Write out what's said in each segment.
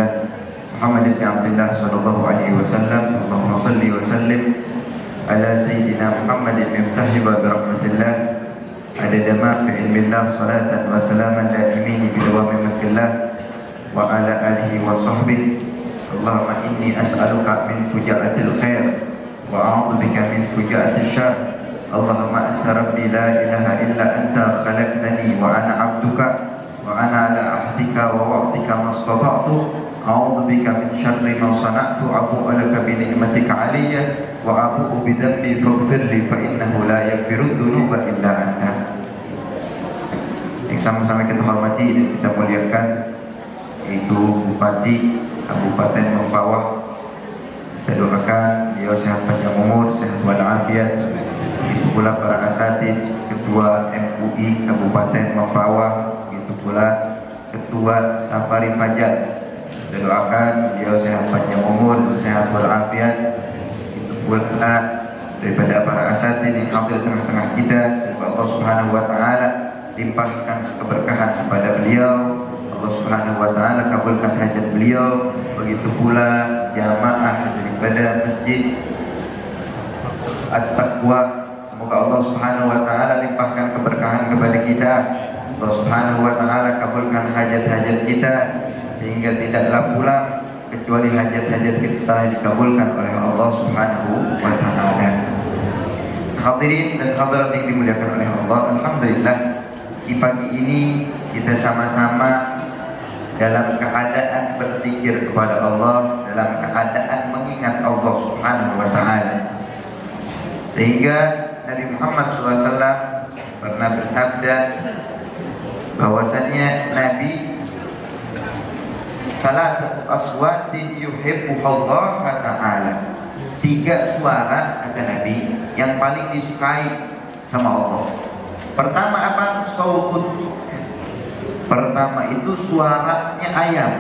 Rasulillah Muhammad ibn Abdullah sallallahu alaihi wasallam. Allahumma salli wa sallim ala sayyidina Muhammad miftahi wa birahmatillah adada ma fi ilmillah salatan wa salaman daimin bi dawami mulkillah wa ala alihi wa sahbihi. Allahumma inni as'aluka min fujaatil khair wa a'udzu bika min fujaatil syarr. Allahumma anta rabbi la ilaha illa anta khalaqtani wa ana 'abduka wa ana ala ahdika wa wa'dika mastata'tu. A'udzu bika min syarri ma sana'tu abu'u laka bi ni'matika 'alayya wa abu'u bi dhanbi faghfir li fa innahu la yaghfiru dzunuba illa anta. Yang sama-sama kita hormati dan kita muliakan yaitu Bupati Kabupaten Mempawah. Kita doakan beliau sehat panjang umur, sehat walafiat. Begitu pula para asatid, Ketua MUI Kabupaten Mempawah, begitu pula Ketua Safari Fajar. Kita doakan beliau sehat panjang umur, sehat walafiat. Begitu pula daripada para asatid yang hadir tengah-tengah kita, semoga Allah Subhanahu wa taala limpahkan keberkahan kepada beliau. Allah Subhanahu wa taala kabulkan hajat beliau. Begitu pula jamaah daripada Masjid At-Taqwa, semoga Allah Subhanahu wa taala limpahkan keberkahan kepada kita. Allah Subhanahu wa taala kabulkan hajat-hajat kita sehingga tidaklah pula kecuali hajat-hajat kita telah dikabulkan oleh Allah Subhanahu wa taala. Hadirin dan hadirat yang dimuliakan oleh Allah, alhamdulillah di pagi ini kita sama-sama dalam keadaan berzikir kepada Allah, dalam keadaan mengingat Allah Subhanahu wa taala. Sehingga Nabi Muhammad SAW pernah bersabda bahwasannya Nabi salah satu aswatin yuhibbuhullah ta'ala. 3 suara kata Nabi yang paling disukai sama Allah. Pertama apa? Sautut. Pertama itu suaranya ayam.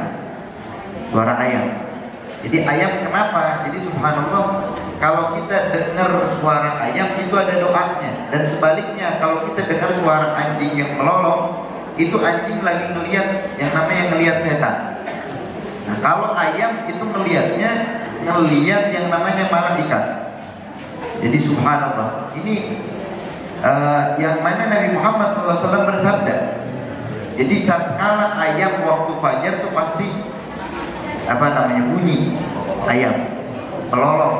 Suara ayam. Jadi ayam kenapa? Jadi subhanallah, kalau kita dengar suara ayam itu ada doanya. Dan sebaliknya kalau kita dengar suara anjing yang melolong, itu anjing lagi ngelihat yang namanya ngelihat setan. Nah kalau ayam itu ngelihat yang namanya malaikat. Jadi subhanallah, ini yang mana Nabi Muhammad SAW bersabda. Jadi tatkala ayam waktu fajar itu pasti bunyi ayam melolong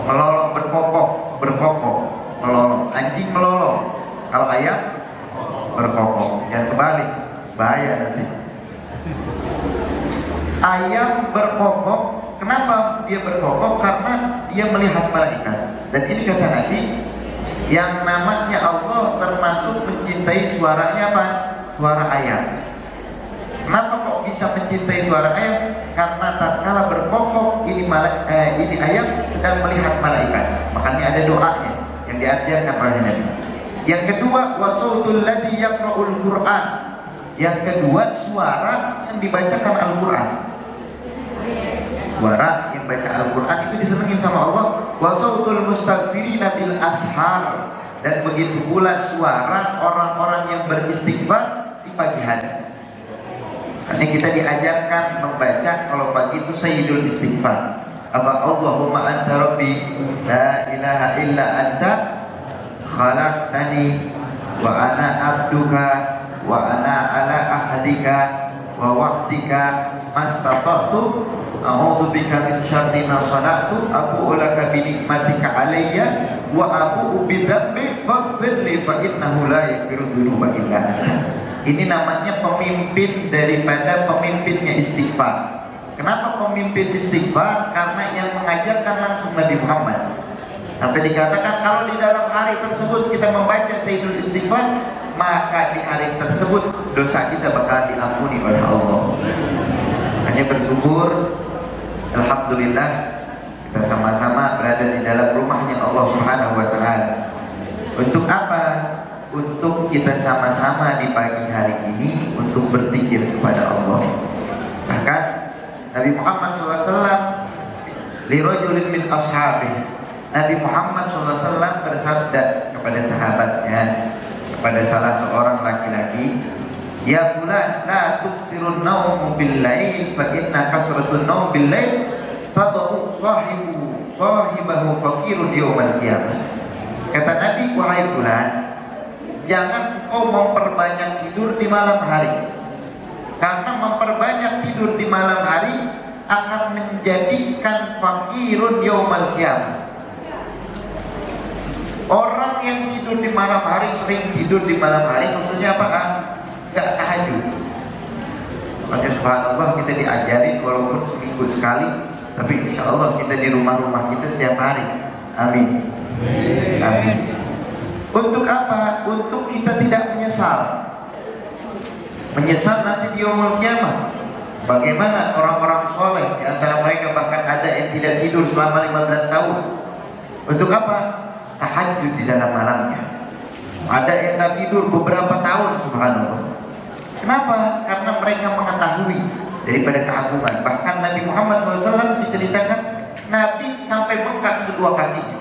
melolong berkokok melolong. Anjing melolong, kalau ayam berkokok. Jangan kebalik, bahaya nanti. Ayam berkokok, kenapa dia berkokok? Karena dia melihat malaikat. Dan ini kata Nabi, yang namanya Allah termasuk mencintai suaranya apa? Suara ayam. Kenapa kok bisa mencintai suara ayam? Karena tatkala berkokok ini ayam sedang melihat malaikat. Makanya ada doanya yang diajarkan oleh Nabi. Yang kedua, wasautul ladzi yaqra'ul Qur'an. Yang kedua, suara yang dibacakan Al-Qur'an. Suara yang baca Al-Qur'an itu disenengin sama Allah. Wasautul mustaghfirina bil ashar. Dan begitu pula suara orang-orang yang beristighfar di pagi hari. Karena kita diajarkan membaca kalau pagi itu sayyidul istighfar. Allahumma anta rabbi la ilaha illa anta khalaqtani wa ana abduka wa ana ala ahdika wa wa'dika mastata'tu a'udzu bika min syarri ma sana'tu abu'u laka bi ni'matika 'alayya wa abu'u bi dhanbi faghfir li fa innahu la yaghfiru dzunuba illa anta. Ini namanya pemimpin daripada pemimpinnya istighfar. Kenapa pemimpin istighfar? Karena yang mengajarkan langsung Nabi Muhammad. Sampai dikatakan kalau di dalam hari tersebut kita membaca sayyidul istighfar, maka di hari tersebut dosa kita bakal diampuni oleh Allah. Hanya bersyukur, alhamdulillah kita sama-sama berada di dalam rumahnya Allah Subhanahu wa taala. Untuk apa? Untuk kita sama-sama di pagi hari ini untuk berzikir kepada Allah. Bahkan Nabi Muhammad SAW lirajulin min ashabih, Nabi Muhammad SAW bersabda kepada sahabatnya, kepada salah seorang laki-laki Ya fulan la tuksirun naum bil lail fa inna kasratun naum bil lail tadau sahibahu faqirun yaumal qiyamah. Kata Nabi, wahai fulan, jangan kau memperbanyak tidur di malam hari, karena memperbanyak tidur di malam hari akan menjadikan faqirun yaumal qiyamah. Orang yang tidur di malam hari, sering tidur di malam hari, maksudnya apa kan? Gak tahajud. Makanya subhanallah kita diajarin walaupun seminggu sekali, tapi insya Allah kita di rumah-rumah kita setiap hari. Amin. Amin. Untuk apa? Untuk kita tidak menyesal. Menyesal nanti di yaumul qiyamah. Bagaimana orang-orang soleh, di antara mereka bahkan ada yang tidak tidur selama 15 tahun. Untuk apa? Tahajud di dalam malamnya. Ada yang tak tidur beberapa tahun, subhanallah. Kenapa? Karena mereka mengetahui daripada keagungan. Bahkan Nabi Muhammad SAW diceritakan Nabi sampai bengkak kedua kakinya.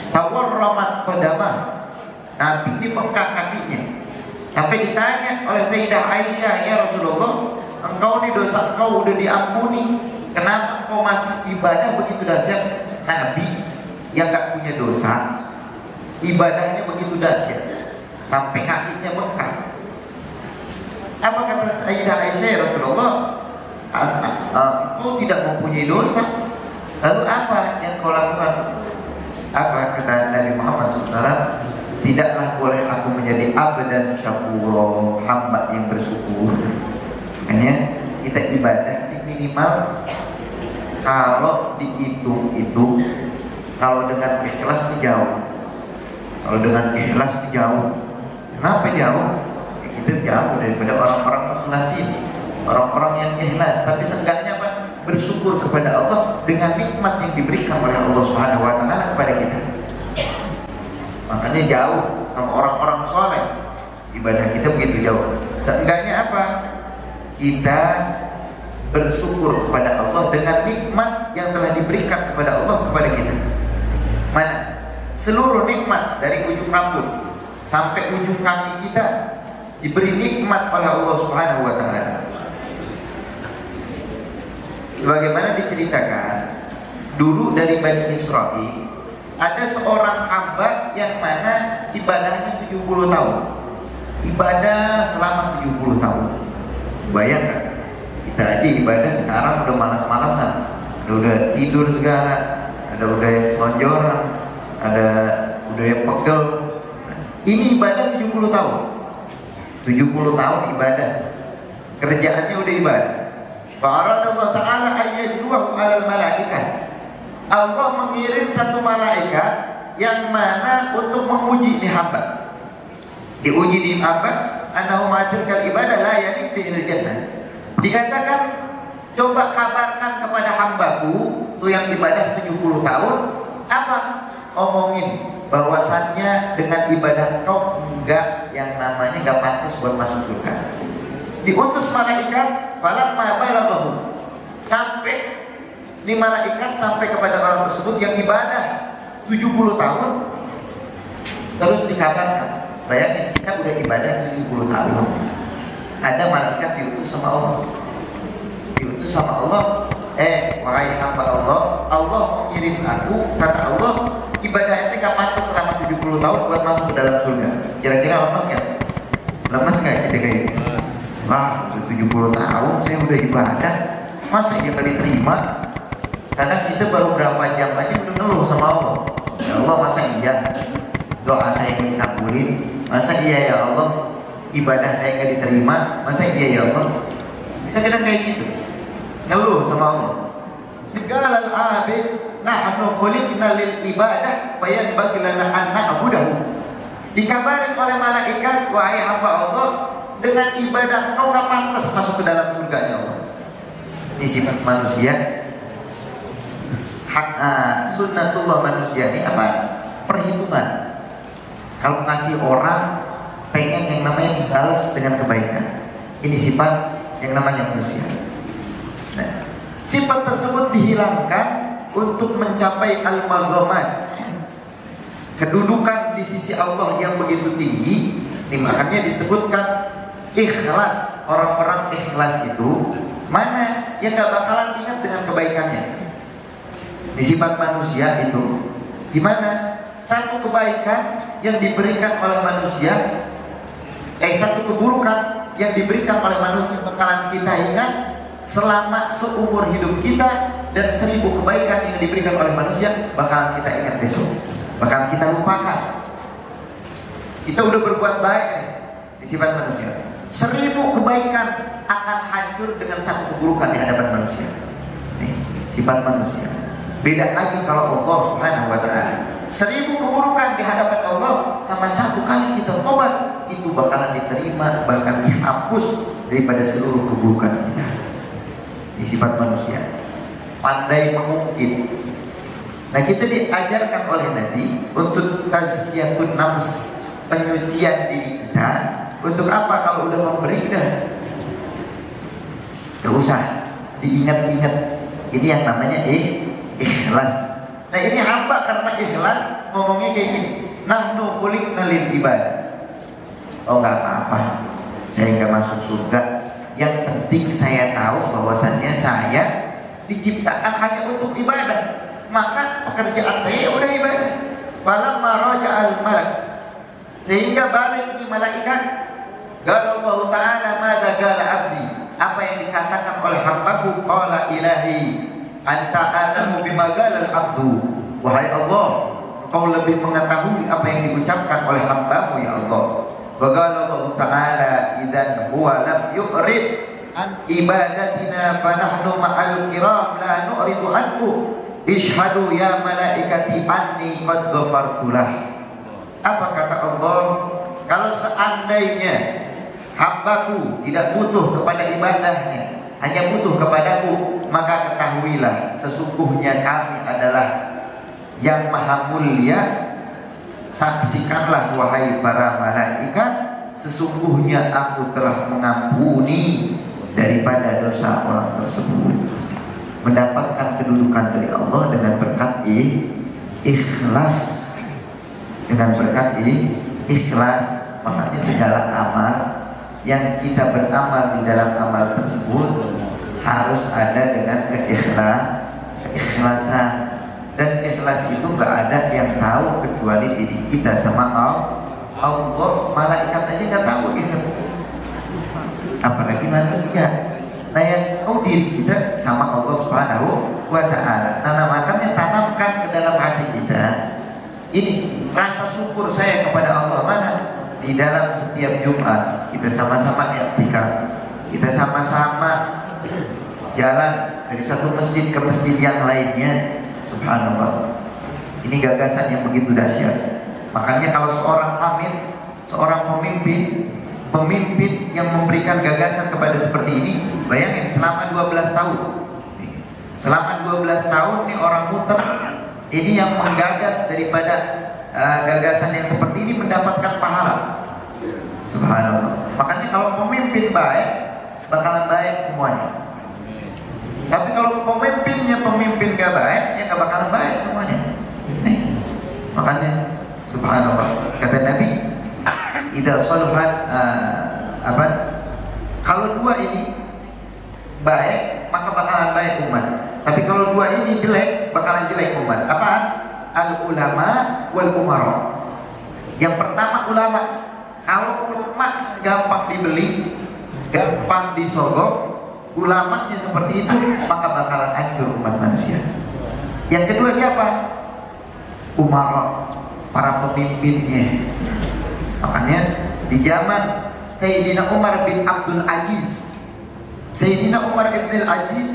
Tawarramat qadamah. Nabi ini bengkak kakinya. Sampai ditanya oleh Sayyidah Aisyah, ya Rasulullah, engkau ini dosa engkau udah diampuni, kenapa engkau masih ibadah begitu dahsyat? Nabi yang gak punya dosa, ibadahnya begitu dahsyat sampai kakinya bengkak. Apa kata Sayyidah Aisyah, ya Rasulullah, engkau tidak mempunyai dosa, lalu apa yang kau lakukan? Apa kata Nabi Muhammad SAW? Tidaklah boleh aku menjadi abdan syakuro, hamba yang bersyukur. Makanya kita ibadah di minimal kalau dihitung itu, kalau dengan ikhlas jauh. Kalau dengan ikhlas jauh. Kenapa jauh? Kita jauh daripada orang-orang mukhlas ini, orang-orang yang ikhlas. Tapi seenggaknya apa? Bersyukur kepada Allah dengan nikmat yang diberikan oleh Allah Subhanahu wa taala kepada kita. Makanya jauh sama orang-orang soleh. Ibadah kita begitu jauh. Seenggaknya apa? Kita bersyukur kepada Allah dengan nikmat yang telah diberikan kepada Allah kepada kita. Mana? Seluruh nikmat dari ujung rambut sampai ujung kaki kita diberi nikmat oleh Allah Subhanahu wa taala. Sebagaimana diceritakan dulu dari Bani Israil, ada seorang hamba yang mana ibadahnya 70 tahun. Ibadah selama 70 tahun. Bayangkan, kita aja ibadah sekarang udah malas-malasan, udah tidur segala, ada udah yang selonjoran, ada udah yang pegel. Ini ibadah 70 tahun. 70 tahun ibadah. Kerjaannya udah ibadah. Fa'aradallahu ta'ala ayyajluhu 'alal malaikah. Allah mengirim satu malaikat yang mana untuk menguji nih hamba. Diuji di hamba, annahu ma'atilkal ibadah la yalik bi'il jannah. Dikatakan, coba kabarkan kepada hambaku tuh yang ibadah 70 tahun, apa? Omongin bahwasannya dengan ibadah kau enggak, yang namanya enggak pantas buat masuk surga. Diutus malaikat, falamma balaghahu, sampai di malaikat sampai kepada orang tersebut yang ibadah 70 tahun, terus dikabarkan. Bayangin, kita udah ibadah 70 tahun, ada malaikat diutus sama Allah. Diutus sama Allah, wahai hamba Allah, Allah mengirim aku, kata Allah, ibadah itu gak pantas selama 70 tahun buat masuk ke dalam surga. Kira-kira lemas gak? Lemas gak kita kayak gitu? Wah, 70 tahun saya udah ibadah, masa ya gak diterima? Kadang kita baru berapa jam aja udah ngeluh sama Allah. Ya Allah, masa iya doa saya ini dikabulin? Masa iya ya Allah ibadah saya gak diterima? Masa iya ya Allah? Kita kadang kayak gitu, ngeluh sama Allah. Digalal abid nahnu khuliqna lil ibadah fayanbaghi lana an na'budahu. Dikabarin oleh malaikat, wahai hamba Allah, dengan ibadah kau gak pantas masuk ke dalam surganya Allah. Ini sifat manusia. Sunnatullah manusia ini apa? Perhitungan. Kalau ngasih orang, pengen yang namanya dibalas dengan kebaikan. Ini sifat yang namanya manusia. Nah, sifat tersebut dihilangkan untuk mencapai al-maghamat, kedudukan di sisi Allah yang begitu tinggi. Ini makanya disebutkan ikhlas. Orang-orang ikhlas itu mana yang gak bakalan ingat dengan kebaikannya. Di sifat manusia itu gimana? Satu kebaikan yang diberikan oleh manusia, satu keburukan yang diberikan oleh manusia bakalan kita ingat selama seumur hidup kita, dan 1000 kebaikan yang diberikan oleh manusia bakalan kita ingat besok, bakalan kita lupakan. Kita udah berbuat baik di sifat manusia, 1000 kebaikan akan hancur dengan 1 keburukan di hadapan manusia. Nih, sifat manusia. Beda lagi kalau Allah Subhanahu wa ta'ala, 1000 keburukan di hadapan Allah sama 1 kali kita tobat, itu bakalan diterima, bahkan dihapus daripada seluruh keburukan kita. Di sifat manusia, pandai mengungkit. Nah, kita diajarkan oleh Nabi untuk tazkiyatun nafs, penyucian diri kita. Untuk apa? Kalau udah memberikan, gak usah diingat-ingat. Ini yang namanya ikhlas. Nah, ini hamba karena ikhlas ngomongnya kayak gini, nahnu khuliqna lil ibadah. Oh, gak apa-apa, saya gak masuk surga, yang penting saya tahu bahwasannya saya diciptakan hanya untuk ibadah, maka pekerjaan saya udah ibadah. Falamma raja'al malak, sehingga balik di malaikat, qala Allah Ta'ala madza qala abdi, apa yang dikatakan oleh hambaku, qala ilahi anta a'lamu bima qala al-abdu, wahai Allah, kau lebih mengetahui apa yang diucapkan oleh hambamu ya Allah. Wa qala Allah Ta'ala idzan huwa lam yu'rid an ibadatina fa nahnu ma'al kiram la nu'ridu anhu ishhadu ya malaikati anni qad ghafartu lah. Apa kata Allah? Kalau seandainya hambaku tidak butuh kepada ibadahnya, hanya butuh kepadaku, maka ketahuilah sesungguhnya kami adalah yang maha mulia. Saksikanlah wahai para malaikat, sesungguhnya aku telah mengampuni daripada dosa orang tersebut. Mendapatkan kedudukan dari Allah dengan berkat ikhlas. Dengan berkat ikhlas, makanya segala amal yang kita beramal di dalam amal tersebut harus ada dengan keikhlasan. Dan ikhlas itu gak ada yang tahu kecuali diri kita sama Allah. Malaikat aja gak tahu gitu, apalagi manusia. Nah, yang tahu diri kita sama Allah Subhanahu wa ta'ala. Nah, makanya tanamkan ke dalam hati kita ini rasa syukur saya kepada Allah. Mana? Di dalam setiap Jumat kita sama-sama i'tikaf, kita sama-sama jalan dari satu masjid ke masjid yang lainnya. Subhanallah, ini gagasan yang begitu dahsyat. Makanya kalau seorang amin, seorang pemimpin yang memberikan gagasan kepada seperti ini, bayangin selama 12 tahun. Selama 12 tahun nih orang muter ini yang menggagas daripada gagasan yang seperti ini mendapatkan pahala. Subhanallah. Makanya kalau pemimpin baik, bakalan baik semuanya. Tapi kalau pemimpinnya pemimpin gak baik, ya gak bakalan baik semuanya. Makanya subhanallah, kata Nabi, idza saluhat kalau 2 ini baik, maka bakalan baik umat. Tapi kalau 2 ini jelek, bakalan jelek umat. Apaan? Al ulama wal umara. Yang pertama ulama. Kalau ulama gampang dibeli, gampang disogok, ulamanya seperti itu, maka bakalan hancur umat manusia. Yang kedua siapa? Umara, para pemimpinnya. Makanya di zaman Sayyidina Umar bin Abdul Aziz, Sayyidina Umar bin Abdul Aziz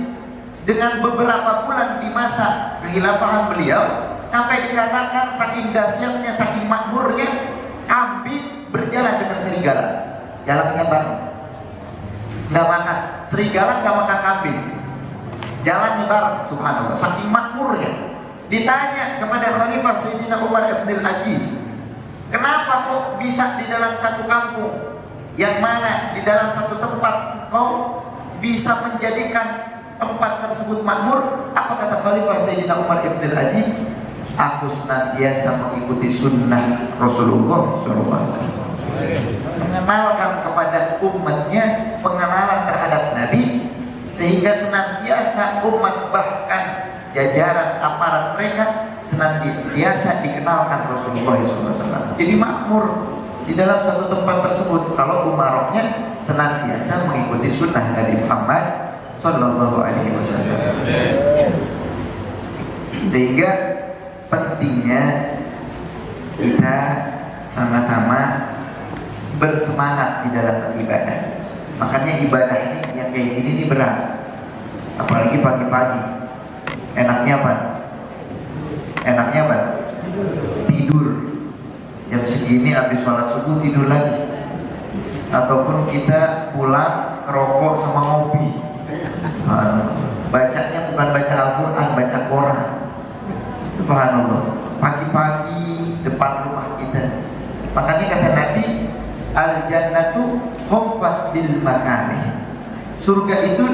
dengan beberapa bulan di masa kehilafahan beliau, sampai dikatakan saking dahsyatnya, saking makmurnya, kambing berjalan dengan serigala, jalannya bareng. Nggak makan serigala, nggak makan kambing, jalannya bareng. Subhanallah, saking makmurnya. Ditanya kepada Khalifah Sayyidina Umar bin Aziz, kenapa kok bisa di dalam satu kampung, yang mana di dalam satu tempat kau bisa menjadikan tempat tersebut makmur? Apa kata Khalifah Sayyidina Umar bin Aziz? Aku senantiasa mengikuti sunnah Rasulullah SAW, mengenalkan kepada kepada umatnya pengenalan terhadap Nabi, sehingga senantiasa umat bahkan jajaran aparat mereka senantiasa dikenalkan Rasulullah SAW. Jadi makmur di dalam satu tempat tersebut kalau umaroknya senantiasa mengikuti sunnah Nabi Muhammad Sallallahu Alaihi Wasallam. Sehingga pentingnya kita sama-sama bersemangat di dalam beribadah. Makanya ibadah ini yang kayak gini ini berat. Apalagi pagi-pagi. Enaknya apa? Enaknya apa? Tidur. Jam segini habis sholat subuh tidur lagi. Ataupun kita pulang ngerokok sama ngopi. Bacanya bukan baca Al-Quran, baca Quran. Subhanallah. Pagi-pagi depan rumah kita. Makanya kata Nabi, al-jannatu khuffat bil makarih. Surga itu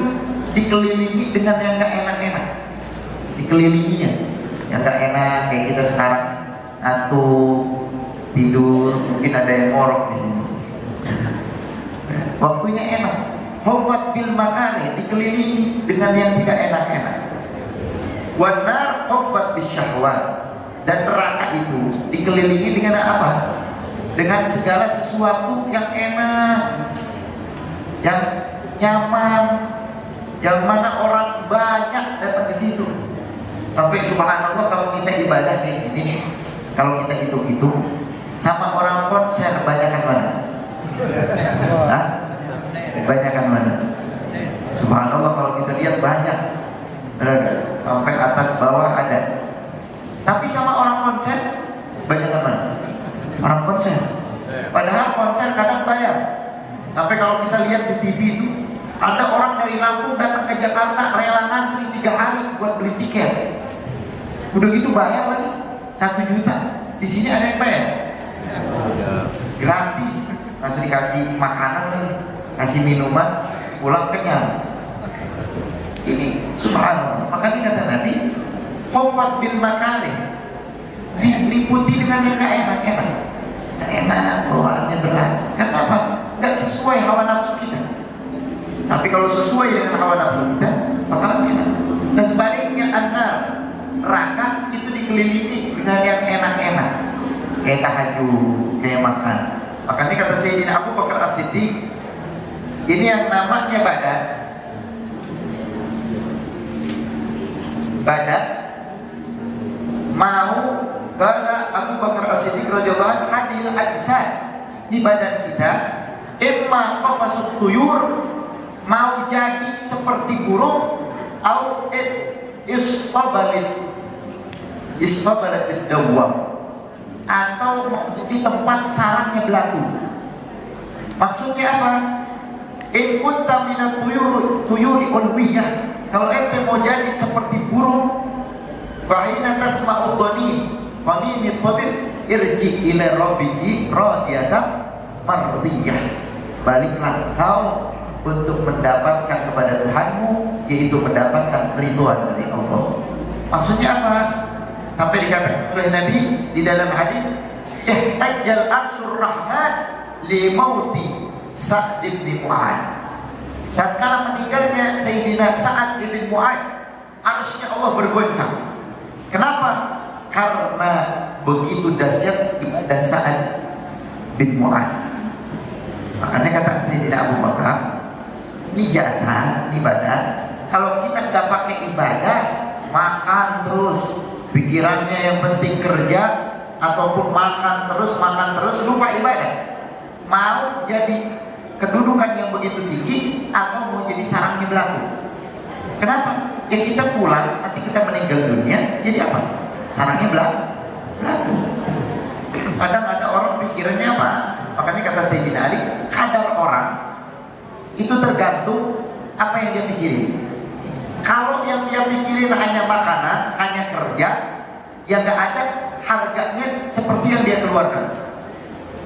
dikelilingi dengan yang gak enak-enak. Dikelilinginya yang gak enak kayak kita sekarang, ngantuk, tidur, mungkin ada yang ngorok di sini. Waktunya enak. Khuffat bil makarih, dikelilingi dengan yang tidak enak-enak. Wan nar khuffat bis syahwat. Dan neraka itu dikelilingi dengan apa? Dengan segala sesuatu yang enak, yang nyaman, yang mana orang banyak datang ke situ. Tapi subhanallah kalau kita ibadah kayak gini nih, kalau kita hitung-hitung sama orang konser banyakan mana? Hah? Banyakan mana? Subhanallah kalau kita lihat banyak, sampai atas bawah ada. Tapi sama orang konser banyakan mana? Orang konser. Padahal konser kadang bayar. Sampai kalau kita lihat di TV itu ada orang dari Lampung datang ke Jakarta rela ngantri 3 hari buat beli tiket. Udah gitu bayar lagi 1 juta. Di sini ada yang bayar gratis, masih dikasih makanan lagi, kasih minuman, pulang kenyang. Ini subhanallah. Makanya kata Nabi, khuffat bil makarih, diliputi dengan yang gak enak-enak. Gak enak, bawaannya berat. Kenapa? Gak sesuai hawa nafsu kita. Tapi kalau sesuai dengan hawa nafsu kita, bakalan enak. Dan sebaliknya anar, neraka itu dikelilingi dengan yang enak-enak, kayak tahajud, kayak makan. Makanya kata Sayyidina Abu Bakar As-Siddiq, ini yang namanya badan mau kata Abu Bakar As-Siddiq radhiyallahu anhu, hadir ajsad di badan kita imma qafasut tuyur, mau jadi seperti burung, au isqabalat bid-dawwab, atau di tempat sarangnya belatung. Maksudnya apa? In kunta minat tuyuri ulwiyah, kalau ente mau jadi seperti burung, fa'ina tasma'u qaninit tabil irji ila rabbiki radiyatan mardiyah. Baliklah kau untuk mendapatkan kepada Tuhanmu, yaitu mendapatkan keriduan dari Allah. Maksudnya apa? Sampai dikatakan oleh Nabi di dalam hadis, ihtajjal arsyur rahman li mauti Sa'd bin Mu'ad. Dan kala meninggalnya Sayyidina Sa'ad bin Mu'ad, arsy-Nya Allah bergoncang. Kenapa? Karena begitu dahsyat ibadah Sa'ad bin Mu'ad. Makanya kata Sayyidina Abu Bakar, ini jasa, ini badan. Kalau kita nggak pakai ibadah, makan terus, pikirannya yang penting kerja, ataupun makan terus, lupa ibadah. Mau jadi kedudukan yang begitu tinggi, atau mau jadi sarangnya belatung. Kenapa? Ya kita pulang, nanti kita meninggal dunia, jadi apa? Sarangnya belatung. Kadang ada orang pikirannya apa? Makanya kata Sayyidina Ali, kadar orang itu tergantung apa yang dia pikirin. Kalau yang dia pikirin hanya makanan, hanya kerja, yang gak ada harganya seperti yang dia keluarkan.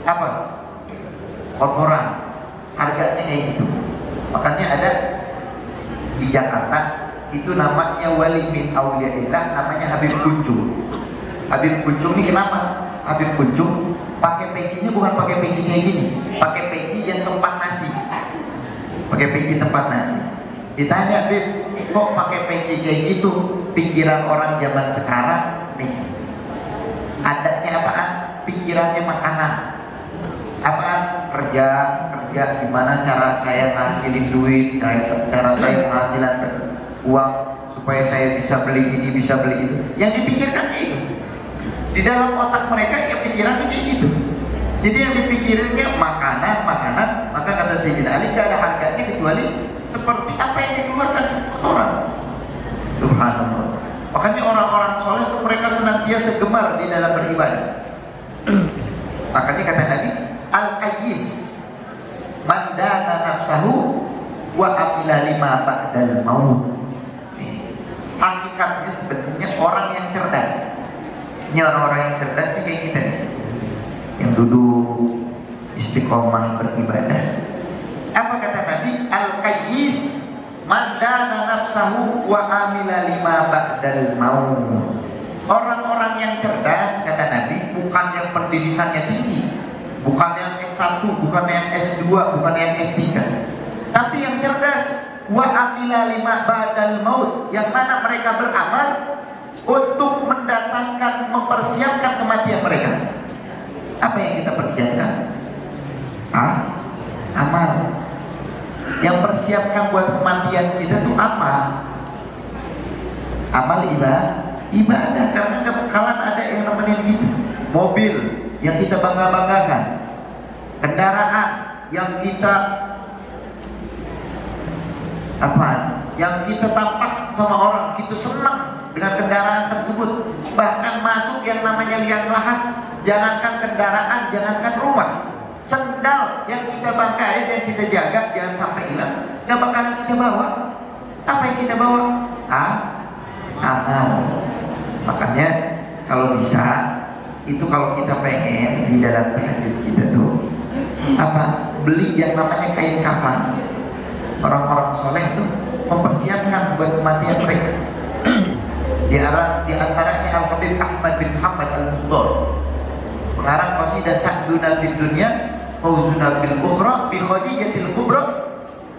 Apa? Kotoran, harganya kayak gitu. Makanya ada di Jakarta, itu namanya wali min auliyaillah, namanya Habib Kuncung. Habib Kuncung ini kenapa? Habib Kuncung Pakai pecinya bukan pakai peci kayak gini, pakai peci yang tempat nasi. Pakai peci tempat nasi. Ditanya, Beb, kok pakai peci kayak gitu? Pikiran orang zaman sekarang nih, adatnya apaan? Pikirannya makanan. Apaan? Kerja, gimana cara saya ngasilin duit, cara saya menghasilkan uang supaya saya bisa beli ini, bisa beli itu. Yang dipikirkan itu. Di dalam otak mereka ya pikirannya kayak gitu. Jadi yang dipikirinnya makanan. Maka kata Sayyidina Ali, gak ada harganya kecuali seperti apa yang dikeluarkan orang. Subhanallah. Makanya orang-orang soleh itu mereka senantiasa gemar di dalam beribadah. Makanya kata Nabi, Al-Qayyis man dana nafsahu wa amila lima ba'dal maut. Hakikatnya sebenarnya orang yang cerdas. Ini orang-orang yang cerdas ini kayak kita nih, yang duduk istiqomah beribadah. Apa kata Nabi? Al-Qayyis man dana nafsahu wa amila lima ba'dal maut. Orang-orang yang cerdas, kata Nabi, bukan yang pendidikannya tinggi, bukan yang S1, bukan yang S2, bukan yang S3, tapi yang cerdas wa amila lima ba'dal maut, yang mana mereka beramal untuk mendatangkan, mempersiapkan kematian mereka. Apa yang kita persiapkan? Amal. Yang persiapkan buat kematian kita itu apa? Amal ibadah. Karena gak bakalan ada yang nemenin gitu. Mobil yang kita bangga-banggakan, kendaraan yang kita yang kita tampak sama orang, kita senang dengan kendaraan tersebut. Bahkan masuk yang namanya liang lahat, jangankan kendaraan, jangankan rumah, sendal yang kita banggain, yang kita jaga, jangan sampai hilang, gak bakalan kita bawa. Apa yang kita bawa? Amal. Makanya kalau bisa, itu kalau kita pengen di dalam tahajud kita tuh beli yang namanya kain kafan. Orang-orang soleh tuh mempersiapkan buat kematian mereka. Di antaranya Al-Habib Ahmad bin Muhammad Al-Muhdar, pengarang qasidah Sa'duna bid dunya Fauzuna bil ukhra bi Khadijatil kubra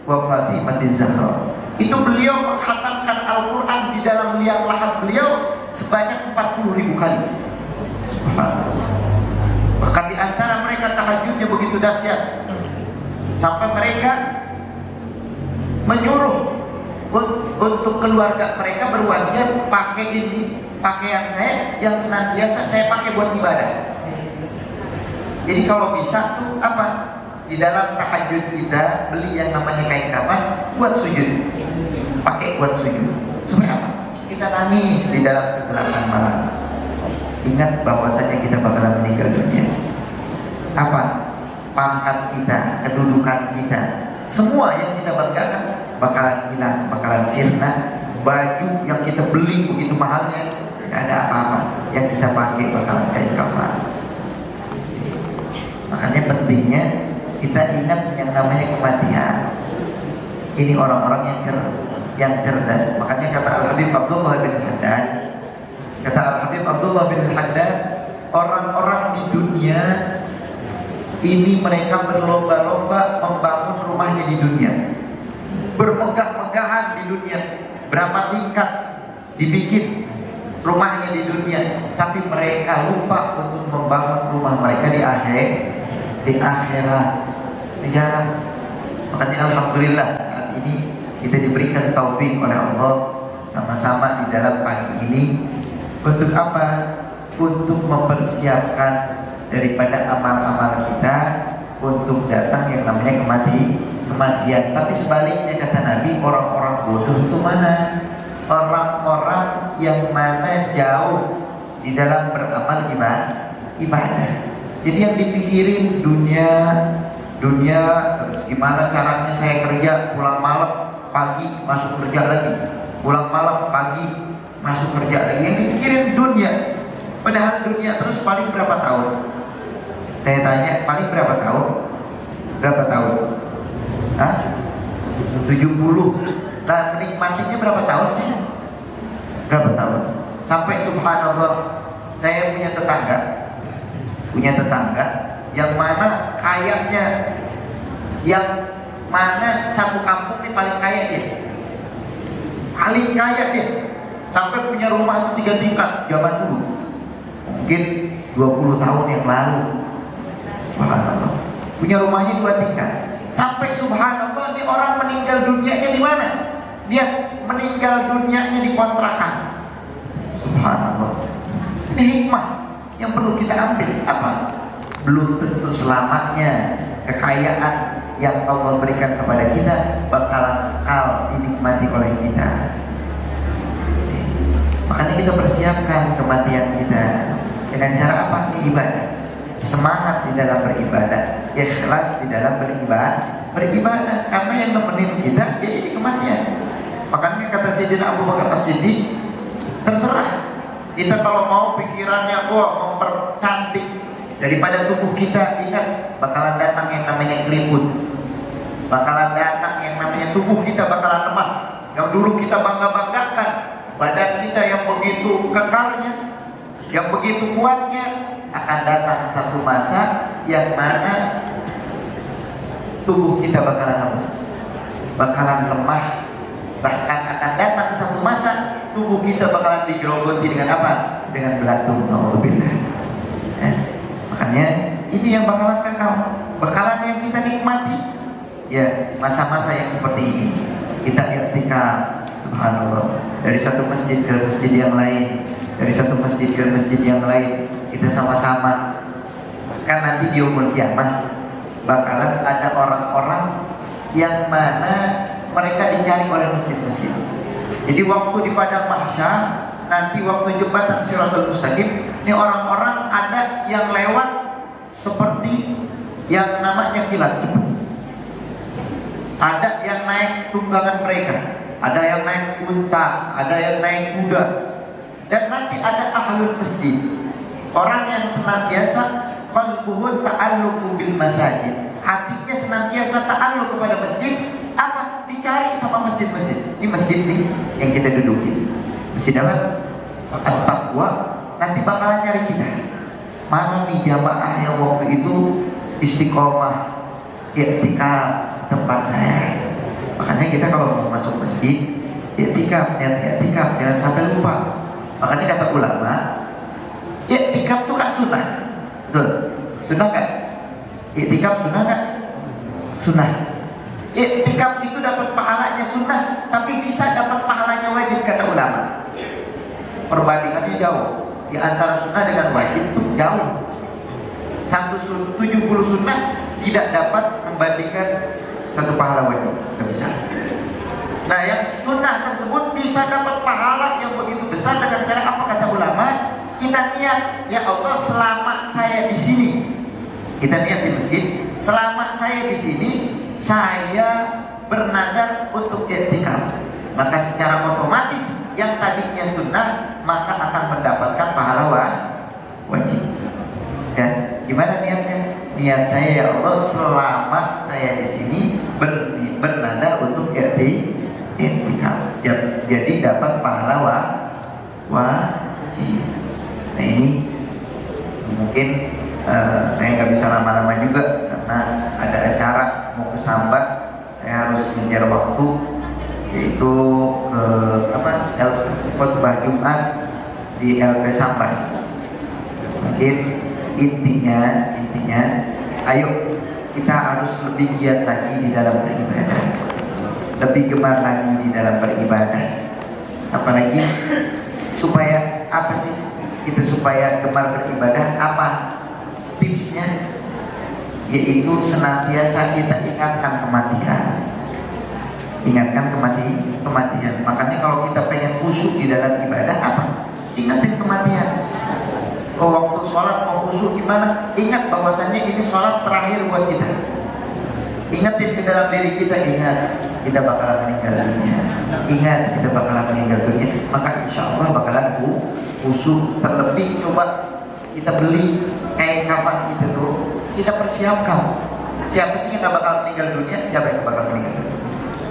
wa Fatimatiz Zahra. Itu beliau menghatamkan Al-Quran di dalam liang lahat beliau sebanyak 40.000 kali. Subhanallah. Bahkan di antara mereka tahajudnya begitu dahsyat, sampai mereka menyuruh untuk keluarga mereka berwasiat, pakai ini pakaian saya yang senantiasa saya pakai buat ibadah. Jadi kalau bisa tuh di dalam tahajud kita beli yang namanya kain kafan buat sujud, pakai buat sujud. Supaya apa? Kita nangis di dalam kegelapan malam, ingat bahwasanya kita bakalan meninggal dunia. Pangkat kita, kedudukan kita, semua yang kita banggakan bakalan hilang, bakalan sirna. Baju yang kita beli begitu mahalnya, gak ada apa-apa. Yang kita pakai bakalan kain kafan. Makanya pentingnya kita ingat yang namanya kematian. Ini orang-orang yang cerdas. Makanya kata Al-Habib Abdullah bin Haddad, orang-orang di dunia ini mereka berlomba-lomba membangun rumahnya di dunia, bermegah-megahan di dunia, berapa tingkat dibikin rumahnya di dunia, tapi mereka lupa untuk membangun rumah mereka di akhirat. Jarang. Makanya alhamdulillah saat ini kita diberikan taufik oleh Allah sama-sama di dalam pagi ini untuk untuk mempersiapkan daripada amal-amal kita untuk datang yang namanya kematian. Tapi sebaliknya kata Nabi, orang-orang bodoh itu mana? Orang-orang yang mana jauh di dalam beramal ibadah. Jadi yang dipikirin dunia, terus gimana caranya saya kerja, pulang malam, pagi masuk kerja lagi, pulang malam, pagi masuk kerja lagi. Yang dipikirin dunia. Padahal dunia terus paling berapa tahun? Saya tanya, paling berapa tahun? Berapa tahun? 70. Nah, menikmatinya berapa tahun sih? Berapa tahun? Sampai subhanallah, saya punya tetangga punya tetangga yang mana kayanya, yang mana satu kampung ini paling kaya dia, paling kaya dia, sampai punya rumah 3 tingkat zaman dulu, mungkin 20 tahun yang lalu. Subhanallah, punya rumahnya 2 tingkat. Sampai subhanallah, ini orang meninggal dunianya di mana? Dia meninggal dunianya di kontrakan. Subhanallah. Ini hikmah yang perlu kita ambil. Apa? Belum tentu selamatnya kekayaan yang Allah berikan kepada kita bakalan kekal dinikmati oleh kita. Makanya kita persiapkan kematian kita dengan cara apa? Ini ibadah. Semangat di dalam beribadah, ikhlas di dalam beribadah. Karena yang nemenin kita jadi kematian. Makanya kata Sayyidina Abu Bakar As-Siddiq, terserah kita kalau mau pikirannya mau mempercantik daripada tubuh kita, ingat bakalan datang yang namanya keriput, bakalan datang yang namanya tubuh kita bakalan lemah. Yang dulu kita bangga-banggakan badan kita yang begitu kekalnya, yang begitu kuatnya, akan datang satu masa yang mana tubuh kita bakalan lemas, bakalan lemah. Bahkan akan datang satu masa tubuh kita bakalan digerogoti dengan apa? Dengan belatung. Alhamdulillah. Makanya ini yang bakalan kekal, bakalan yang kita nikmati. Ya, masa-masa yang seperti ini kita i'tikaf. Subhanallah, dari satu masjid ke masjid yang lain, dari satu masjid ke masjid yang lain, kita sama-sama. Kan nanti di yaumul kiamah bakalan ada orang-orang yang mana mereka dicari oleh masjid-masjid. Jadi waktu di padang mahsyar, nanti waktu jembatan Shiratal Mustaqim, ini orang-orang ada yang lewat seperti yang namanya kilat cepat. Ada yang naik tunggangan mereka, ada yang naik unta, ada yang naik kuda. Dan nanti ada ahlul masjid, orang yang senantiasa qalbuhu ta'alluqu bil masajid, hatinya senantiasa ta'alluq kepada masjid. Apa? Dicari sama masjid-masjid. Ini masjid nih yang kita duduki. Masjid apa? At-Taqwa. Nanti bakalan cari kita. Mana nih jamaah yang waktu itu istiqomah i'tikaf tempat saya. Makanya kita kalau mau masuk masjid i'tikaf, jangan sampai lupa. Makanya kata ulama, i'tikaf itu kan sunnah. Betul? Sunnah kan? I'tikaf sunnah kan? Sunnah. I'tikaf itu dapat pahalanya sunnah, tapi bisa dapat pahalanya wajib, kata ulama. Perbandingannya jauh. Di antara sunnah dengan wajib itu jauh. 70 sunnah tidak dapat membandingkan satu pahala wajib. Tidak bisa. Nah, yang sunnah tersebut bisa dapat pahala yang begitu besar dengan cara apa, kata ulama? Kita niat, ya Allah, selama saya di sini. Kita niat di masjid, selama saya di sini, saya bernadar untuk i'tikaf. Maka secara otomatis yang tadinya sunnah maka akan mendapatkan pahala wajib. Dan gimana niatnya? Niat saya, ya Allah, selama saya di sini bernadar untuk i'tikaf. Jadi dapat pahala wajib. Nah, ini mungkin saya nggak bisa lama-lama juga karena ada acara mau ke Sambas, saya harus mengejar waktu, yaitu khutbah Jumat di LP Sambas. Mungkin intinya ayo kita harus lebih giat lagi di dalam beribadah, lebih gemar lagi di dalam beribadah. Apalagi supaya apa sih kita supaya gemar beribadah? Apa tipsnya? Yaitu senantiasa kita ingatkan kematian. Ingatkan kematian. Makanya kalau kita pengen khusyuk di dalam ibadah, apa? Ingatin kematian. Oh, waktu sholat mau khusyuk gimana? Ingat bahwasannya ini sholat terakhir buat kita. Ingatin ke dalam diri kita, ingat kita bakalan meninggal dunia. Ingat kita bakalan meninggal dunia. Maka insya Allah bakalan khusyuk. Terlebih coba kita beli kain kafan kita tuh, kita persiapkan. Siapa sih yang gak bakal meninggal dunia? Siapa yang bakal meninggal dunia?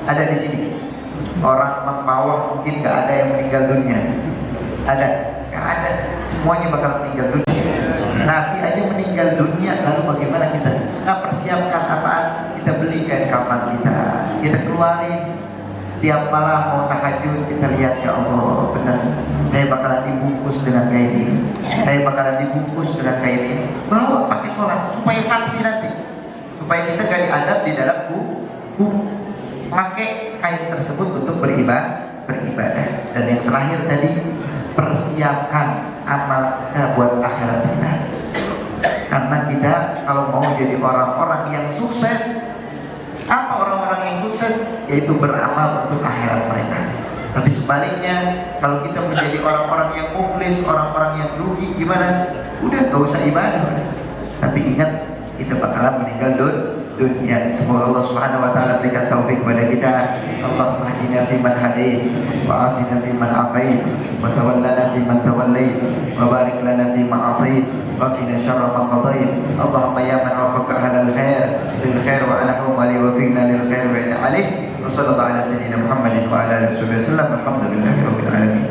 Ada di sini. Orang Mempawah mungkin gak ada yang meninggal dunia. Ada? Gak ada. Semuanya bakal meninggal dunia. Nabi aja meninggal dunia, lalu bagaimana kita? Nah, persiapkan apaan? Kita beli kain kafan kita keluarin. Setiap malam mau tahajud kita lihat, ya Allah, benar, saya bakalan dibungkus dengan kain ini, saya bakalan dibungkus dengan kain ini. Bawa pakai sholat supaya saksi nanti, supaya kita gak diadab di dalam buku. Pakai kain tersebut untuk beribadah. Dan yang terakhir tadi, persiapkan amal kita buat akhirat kita. Karena kita kalau mau jadi orang-orang yang sukses, apa orang-orang yang sukses? Yaitu beramal untuk akhirat mereka. Tapi sebaliknya, kalau kita menjadi orang-orang yang muflis, orang-orang yang rugi, gimana? Udah gak usah ibadah. Tapi ingat, kita bakalan meninggal dunia. Semoga Allah Subhanahu wa taala berikan taufik kepada kita. Allahumma hdina fi man hadait, wa afina fi man afait, wa tawallana fi man tawallait, wa barik lana fi ma atait, wa qina syarra ma qadait. Allahumma ya man wafaqa ahlal khair bil khair wa anahum li wa fiqna lil khair wa inna alaih. Wa sallallahu ala sayyidina Muhammadin wa ala alihi wasallam. Alhamdulillahirabbil alamin.